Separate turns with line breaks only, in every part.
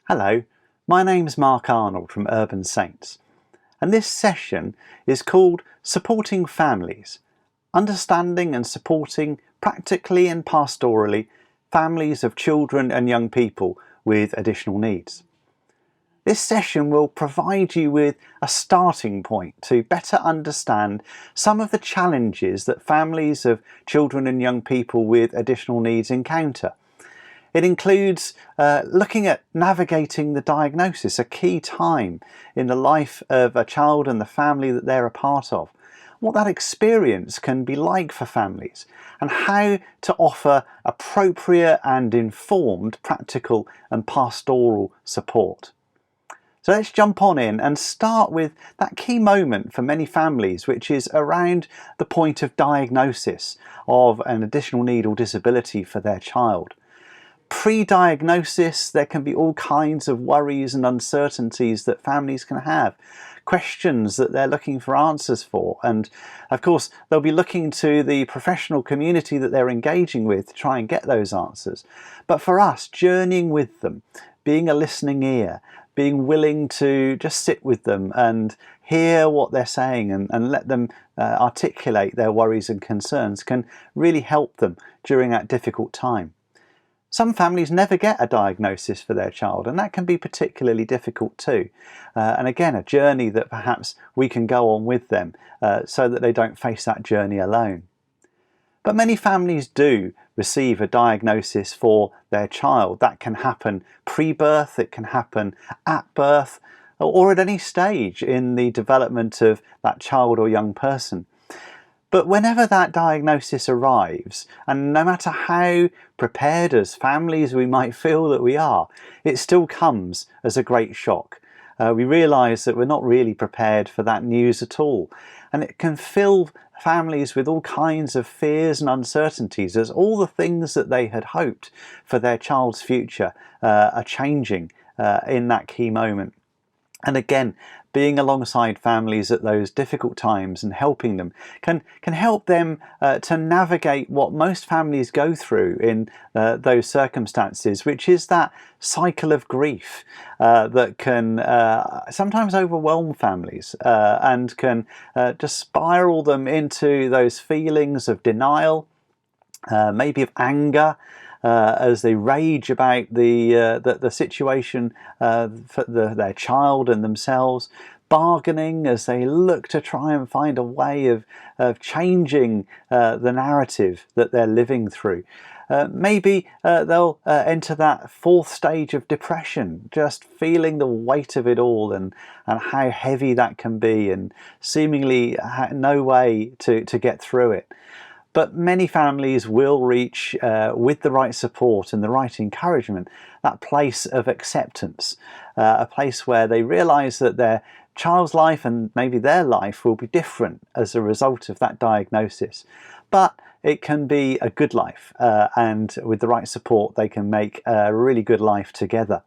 Hello, my name's Mark Arnold from Urban Saints, and this session is called Supporting Families, Understanding and Supporting Practically and Pastorally Families of Children and Young People with Additional Needs. This session will provide you with a starting point to better understand some of the challenges that families of children and young people with additional needs encounter. It includes looking at navigating the diagnosis, a key time in the life of a child and the family that they're a part of. What that experience can be like for families, and how to offer appropriate and informed practical and pastoral support. So let's jump on in and start with that key moment for many families, which is around the point of diagnosis of an additional need or disability for their child. Pre-diagnosis, there can be all kinds of worries and uncertainties that families can have, questions that they're looking for answers for, and of course they'll be looking to the professional community that they're engaging with to try and get those answers. But for us, journeying with them, being a listening ear, being willing to just sit with them and hear what they're saying and let them articulate their worries and concerns can really help them during that difficult time. Some families never get a diagnosis for their child, and that can be particularly difficult too. And again, a journey that perhaps we can go on with them so that they don't face that journey alone. But many families do receive a diagnosis for their child. That can happen pre-birth, it can happen at birth, or at any stage in the development of that child or young person. But whenever that diagnosis arrives, and no matter how prepared as families we might feel that we are, it still comes as a great shock. We realise that we're not really prepared for that news at all, and it can fill families with all kinds of fears and uncertainties as all the things that they had hoped for their child's future are changing in that key moment. And again, being alongside families at those difficult times and helping them can help them to navigate what most families go through in those circumstances, which is that cycle of grief that can sometimes overwhelm families and can just spiral them into those feelings of denial, maybe of anger, as they rage about the situation for their child and themselves, bargaining as they look to try and find a way of changing the narrative that they're living through. Maybe they'll enter that fourth stage of depression, just feeling the weight of it all and how heavy that can be, and seemingly no way to get through it. But many families will reach, with the right support and the right encouragement, that place of acceptance, a place where they realise that their child's life and maybe their life will be different as a result of that diagnosis. But it can be a good life, and with the right support they can make a really good life together.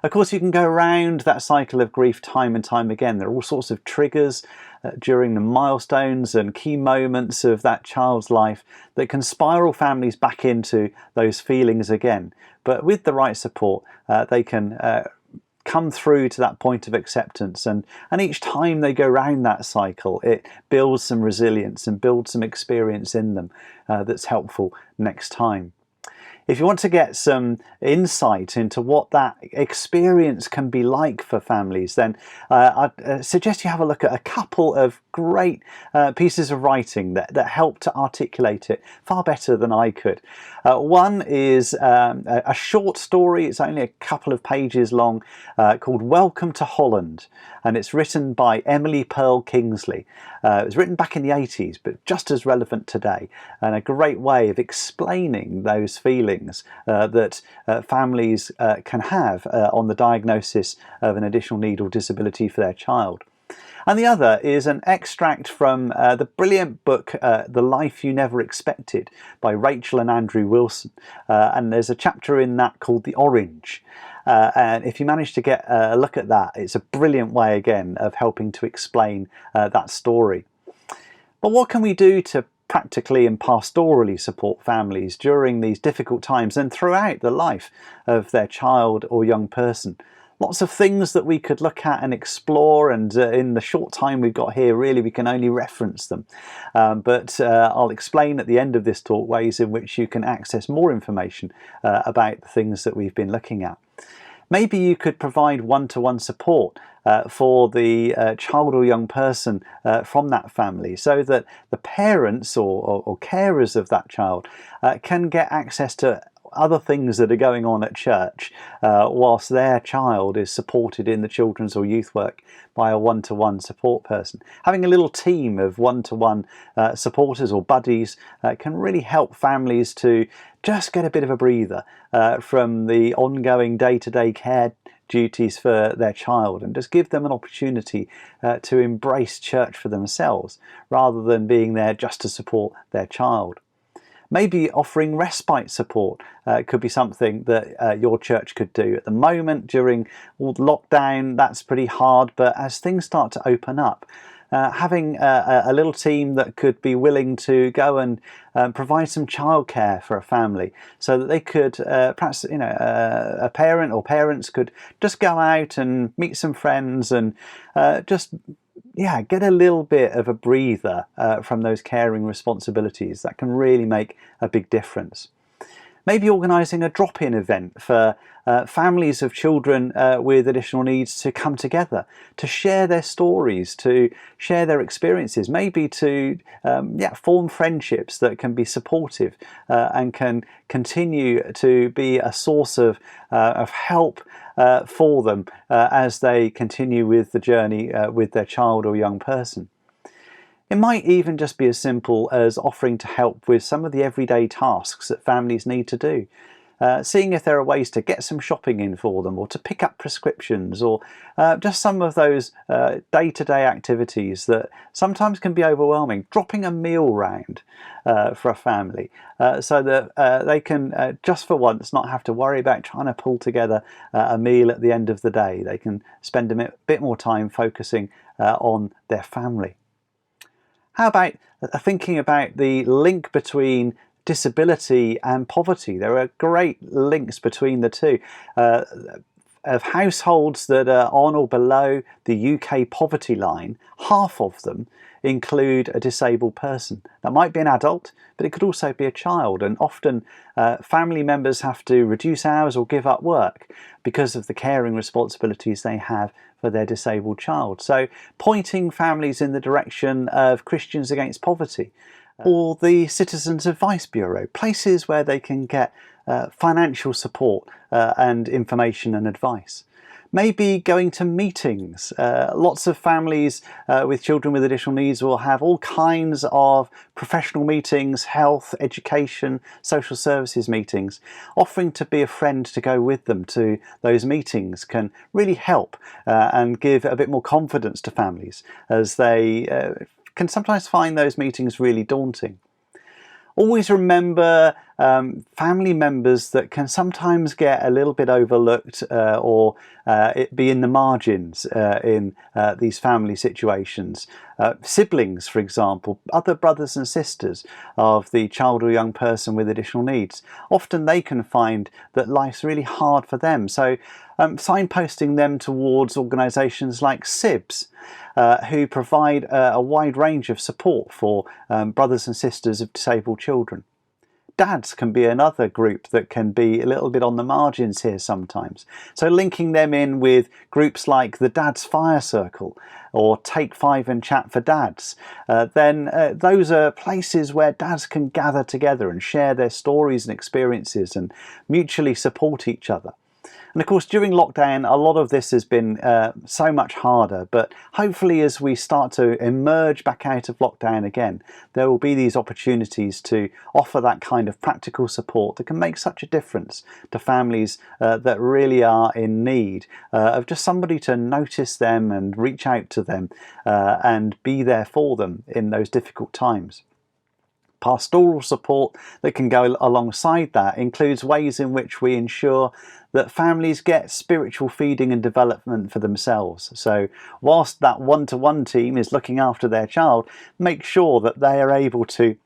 Of course, you can go around that cycle of grief time and time again. There are all sorts of triggers during the milestones and key moments of that child's life that can spiral families back into those feelings again. But with the right support, they can come through to that point of acceptance, and each time they go round that cycle, it builds some resilience and builds some experience in them that's helpful next time. If you want to get some insight into what that experience can be like for families, then I'd suggest you have a look at a couple of great pieces of writing that help to articulate it far better than I could. One is a short story, it's only a couple of pages long, called Welcome to Holland, and it's written by Emily Pearl Kingsley. It was written back in the 80s, but just as relevant today, and a great way of explaining those feelings that families can have on the diagnosis of an additional need or disability for their child. And the other is an extract from the brilliant book The Life You Never Expected by Rachel and Andrew Wilson, and there's a chapter in that called The Orange. And if you manage to get a look at that, it's a brilliant way again of helping to explain that story. But what can we do to practically and pastorally support families during these difficult times and throughout the life of their child or young person. Lots of things that we could look at and explore, and in the short time we've got here, really we can only reference them. But I'll explain at the end of this talk ways in which you can access more information about the things that we've been looking at. Maybe you could provide one-to-one support for the child or young person from that family, so that the parents or carers of that child can get access to other things that are going on at church whilst their child is supported in the children's or youth work by a one-to-one support person. Having a little team of one-to-one supporters or buddies can really help families to just get a bit of a breather from the ongoing day-to-day care duties for their child, and just give them an opportunity to embrace church for themselves rather than being there just to support their child. Maybe offering respite support could be something that your church could do. At the moment, during lockdown, that's pretty hard, but as things start to open up, having a little team that could be willing to go and provide some childcare for a family, so that they could perhaps, a parent or parents could just go out and meet some friends and just get a little bit of a breather from those caring responsibilities. That can really make a big difference. Maybe organising a drop-in event for families of children with additional needs to come together, to share their stories, to share their experiences, maybe to form friendships that can be supportive and can continue to be a source of help for them as they continue with the journey with their child or young person. It might even just be as simple as offering to help with some of the everyday tasks that families need to do. Seeing if there are ways to get some shopping in for them, or to pick up prescriptions, or just some of those day-to-day activities that sometimes can be overwhelming. Dropping a meal round for a family so that they can just for once not have to worry about trying to pull together a meal at the end of the day. They can spend a bit more time focusing on their family. How about thinking about the link between disability and poverty? There are great links between the two. Of households that are on or below the UK poverty line, half of them include a disabled person. That might be an adult, but it could also be a child, and often family members have to reduce hours or give up work because of the caring responsibilities they have for their disabled child. So pointing families in the direction of Christians Against Poverty, or the Citizens Advice Bureau, places where they can get financial support and information and advice. Maybe going to meetings. Lots of families with children with additional needs will have all kinds of professional meetings, health, education, social services meetings. Offering to be a friend to go with them to those meetings can really help and give a bit more confidence to families, as they can sometimes find those meetings really daunting. Always remember family members that can sometimes get a little bit overlooked or it be in the margins in these family situations. Siblings, for example, other brothers and sisters of the child or young person with additional needs. Often they can find that life's really hard for them. So signposting them towards organisations like SIBS, who provide a wide range of support for brothers and sisters of disabled children. Dads can be another group that can be a little bit on the margins here sometimes. So linking them in with groups like the Dad's Fire Circle or Take 5 and Chat for Dads, then those are places where dads can gather together and share their stories and experiences and mutually support each other. And of course, during lockdown, a lot of this has been so much harder, but hopefully as we start to emerge back out of lockdown again, there will be these opportunities to offer that kind of practical support that can make such a difference to families that really are in need of just somebody to notice them and reach out to them and be there for them in those difficult times. Pastoral support that can go alongside that includes ways in which we ensure that families get spiritual feeding and development for themselves. So whilst that one-to-one team is looking after their child, make sure that they are able to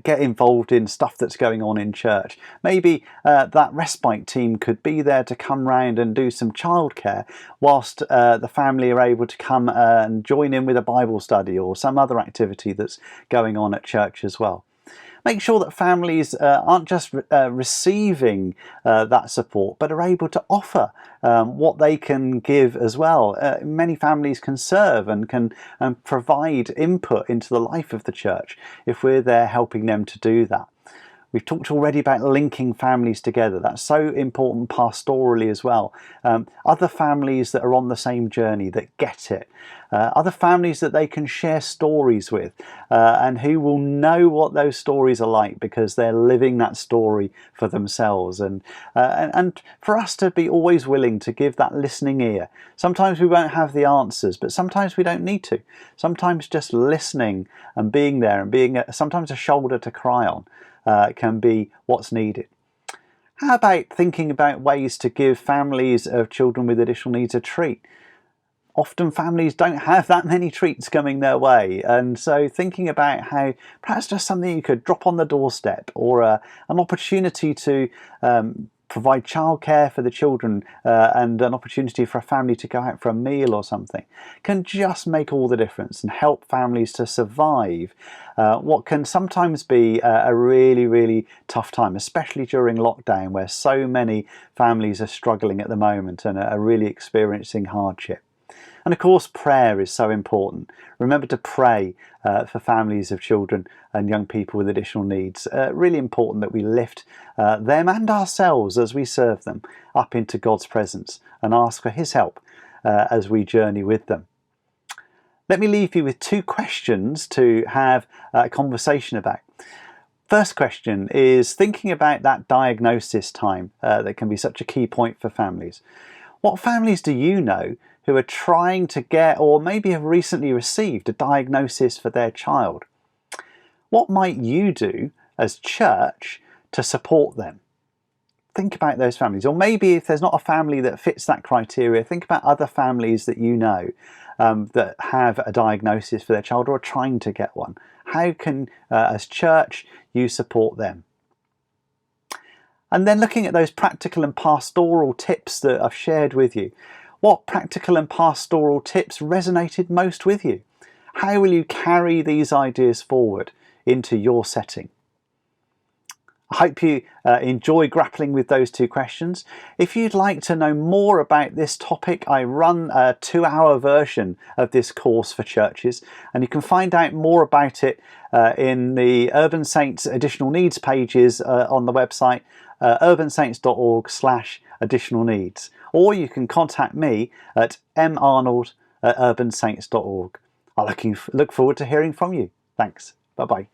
Get involved in stuff that's going on in church. Maybe that respite team could be there to come round and do some childcare whilst the family are able to come and join in with a Bible study or some other activity that's going on at church as well. Make sure that families aren't just receiving that support, but are able to offer what they can give as well. Many families can serve and can provide input into the life of the church if we're there helping them to do that. We've talked already about linking families together. That's so important pastorally as well. Other families that are on the same journey, that get it. Other families that they can share stories with and who will know what those stories are like because they're living that story for themselves. And for us to be always willing to give that listening ear. Sometimes we won't have the answers, but sometimes we don't need to. Sometimes just listening and being there and being sometimes a shoulder to cry on can be what's needed. How about thinking about ways to give families of children with additional needs a treat? Often families don't have that many treats coming their way, and so thinking about how perhaps just something you could drop on the doorstep, or an opportunity to provide childcare for the children and an opportunity for a family to go out for a meal or something, can just make all the difference and help families to survive what can sometimes be a really, really tough time, especially during lockdown, where so many families are struggling at the moment and are really experiencing hardship. And of course, prayer is so important. Remember to pray for families of children and young people with additional needs. Really important that we lift them and ourselves as we serve them up into God's presence and ask for His help as we journey with them. Let me leave you with 2 questions to have a conversation about. First question is thinking about that diagnosis time that can be such a key point for families. What families do you know who are trying to get, or maybe have recently received, a diagnosis for their child? What might you do as church to support them? Think about those families. Or maybe if there's not a family that fits that criteria, think about other families that you know that have a diagnosis for their child or are trying to get one. How can, as church, you support them? And then looking at those practical and pastoral tips that I've shared with you. What practical and pastoral tips resonated most with you? How will you carry these ideas forward into your setting? I hope you enjoy grappling with those 2 questions. If you'd like to know more about this topic, I run a 2-hour version of this course for churches, and you can find out more about it in the Urban Saints Additional Needs pages on the website urbansaints.org/additional needs, or you can contact me at marnold@urbansaints.org. I look forward to hearing from you. Thanks. Bye-bye.